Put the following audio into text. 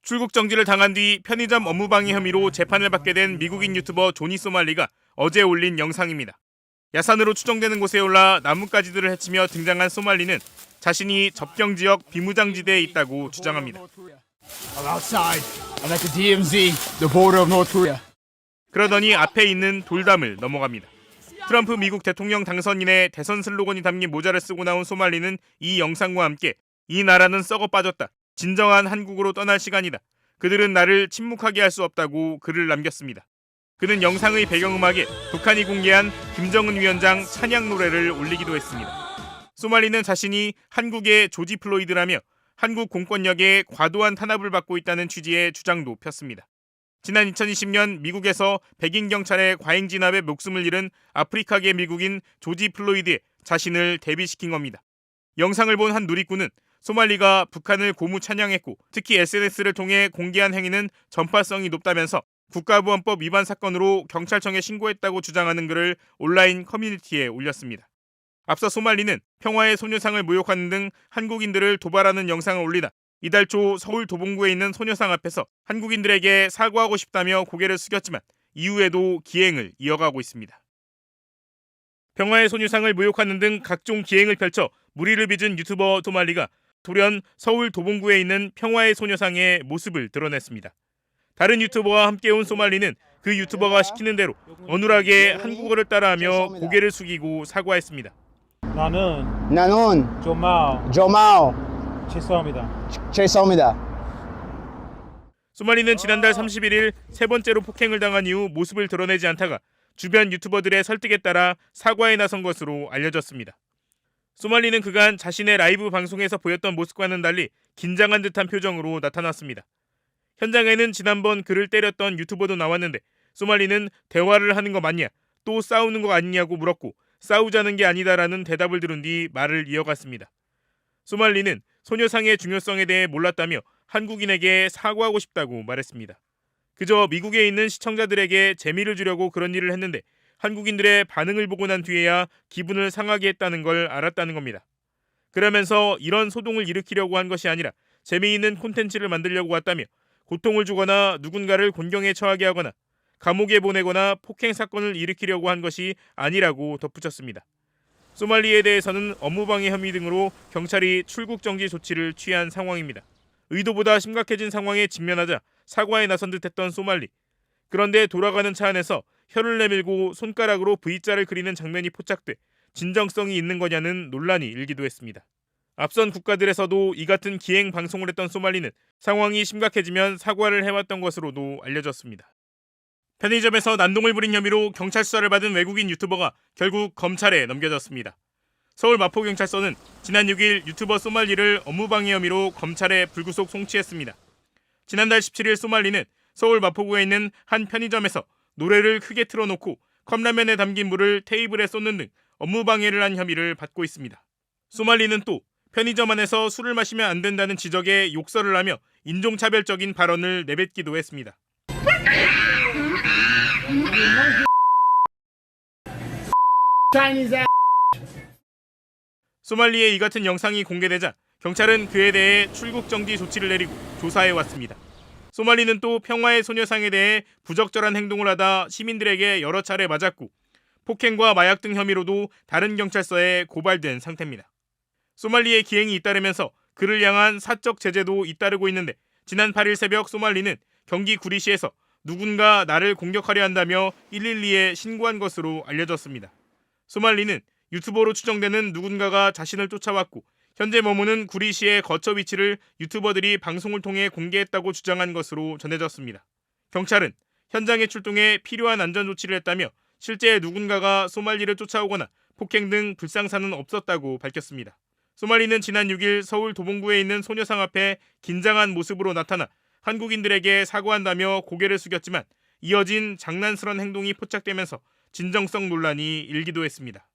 출국 정지를 당한 뒤 편의점 업무방해 혐의로 재판을 받게 된 미국인 유튜버 조니 소말리가 어제 올린 영상입니다. 야산으로 추정되는 곳에 올라 나뭇가지들을 해치며 등장한 소말리는 자신이 접경지역 비무장지대에 있다고 주장합니다. I'm outside. I'm at the DMZ, the border of North Korea. 그러더니 앞에 있는 돌담을 넘어갑니다. 트럼프 미국 대통령 당선인의 대선 슬로건이 담긴 모자를 쓰고 나온 소말리는 이 영상과 함께 이 나라는 썩어 빠졌다. 진정한 한국으로 떠날 시간이다. 그들은 나를 침묵하게 할 수 없다고 글을 남겼습니다. 그는 영상의 배경음악에 북한이 공개한 김정은 위원장 찬양 노래를 올리기도 했습니다. 소말리는 자신이 한국의 조지 플로이드라며 한국 공권력에 과도한 탄압을 받고 있다는 취지의 주장도 폈습니다. 지난 2020년 미국에서 백인 경찰의 과잉 진압에 목숨을 잃은 아프리카계 미국인 조지 플로이드에 자신을 대비시킨 겁니다. 영상을 본 한 누리꾼은 소말리가 북한을 고무 찬양했고 특히 SNS를 통해 공개한 행위는 전파성이 높다면서 국가보안법 위반 사건으로 경찰청에 신고했다고 주장하는 글을 온라인 커뮤니티에 올렸습니다. 앞서 소말리는 평화의 소녀상을 모욕하는 등 한국인들을 도발하는 영상을 올리다 이달 초 서울 도봉구에 있는 소녀상 앞에서 한국인들에게 사과하고 싶다며 고개를 숙였지만 이후에도 기행을 이어가고 있습니다. 평화의 소녀상을 모욕하는 등 각종 기행을 펼쳐 무리를 빚은 유튜버 소말리가 돌연 서울 도봉구에 있는 평화의 소녀상의 모습을 드러냈습니다. 다른 유튜버와 함께 온 소말리는 그 유튜버가 시키는 대로 어눌하게 한국어를 따라하며 고개를 숙이고 사과했습니다. 나는 조마오 죄송합니다. 소말리는 지난달 31일 세 번째로 폭행을 당한 이후 모습을 드러내지 않다가 주변 유튜버들의 설득에 따라 사과에 나선 것으로 알려졌습니다. 소말리는 그간 자신의 라이브 방송에서 보였던 모습과는 달리 긴장한 듯한 표정으로 나타났습니다. 현장에는 지난번 그를 때렸던 유튜버도 나왔는데 소말리는 대화를 하는 거 맞냐? 또 싸우는 거 아니냐고 물었고 싸우자는 게 아니다라는 대답을 들은 뒤 말을 이어갔습니다. 소말리는 소녀상의 중요성에 대해 몰랐다며 한국인에게 사과하고 싶다고 말했습니다. 그저 미국에 있는 시청자들에게 재미를 주려고 그런 일을 했는데 한국인들의 반응을 보고 난 뒤에야 기분을 상하게 했다는 걸 알았다는 겁니다. 그러면서 이런 소동을 일으키려고 한 것이 아니라 재미있는 콘텐츠를 만들려고 왔다며 고통을 주거나 누군가를 곤경에 처하게 하거나 감옥에 보내거나 폭행 사건을 일으키려고 한 것이 아니라고 덧붙였습니다. 소말리에 대해서는 업무방해 혐의 등으로 경찰이 출국 정지 조치를 취한 상황입니다. 의도보다 심각해진 상황에 직면하자 사과에 나선 듯했던 소말리. 그런데 돌아가는 차 안에서 혀를 내밀고 손가락으로 V자를 그리는 장면이 포착돼 진정성이 있는 거냐는 논란이 일기도 했습니다. 앞선 국가들에서도 이 같은 기행 방송을 했던 소말리는 상황이 심각해지면 사과를 해왔던 것으로도 알려졌습니다. 편의점에서 난동을 부린 혐의로 경찰 수사를 받은 외국인 유튜버가 결국 검찰에 넘겨졌습니다. 서울 마포경찰서는 지난 6일 유튜버 소말리를 업무방해 혐의로 검찰에 불구속 송치했습니다. 지난달 17일 소말리는 서울 마포구에 있는 한 편의점에서 노래를 크게 틀어놓고 컵라면에 담긴 물을 테이블에 쏟는 등 업무방해를 한 혐의를 받고 있습니다. 소말리는 또 편의점 안에서 술을 마시면 안 된다는 지적에 욕설을 하며 인종차별적인 발언을 내뱉기도 했습니다. 소말리의 이 같은 영상이 공개되자 경찰은 그에 대해 출국 정지 조치를 내리고 조사해 왔습니다. 소말리는 또 평화의 소녀상에 대해 부적절한 행동을 하다 시민들에게 여러 차례 맞았고 폭행과 마약 등 혐의로도 다른 경찰서에 고발된 상태입니다. 소말리의 기행이 잇따르면서 그를 향한 사적 제재도 잇따르고 있는데 지난 8일 새벽 소말리는 경기 구리시에서 누군가 나를 공격하려 한다며 112에 신고한 것으로 알려졌습니다. 소말리는 유튜버로 추정되는 누군가가 자신을 쫓아왔고 현재 머무는 구리시의 거처 위치를 유튜버들이 방송을 통해 공개했다고 주장한 것으로 전해졌습니다. 경찰은 현장에 출동해 필요한 안전조치를 했다며 실제 누군가가 소말리를 쫓아오거나 폭행 등 불상사는 없었다고 밝혔습니다. 소말리는 지난 6일 서울 도봉구에 있는 소녀상 앞에 긴장한 모습으로 나타나 한국인들에게 사과한다며 고개를 숙였지만 이어진 장난스런 행동이 포착되면서 진정성 논란이 일기도 했습니다.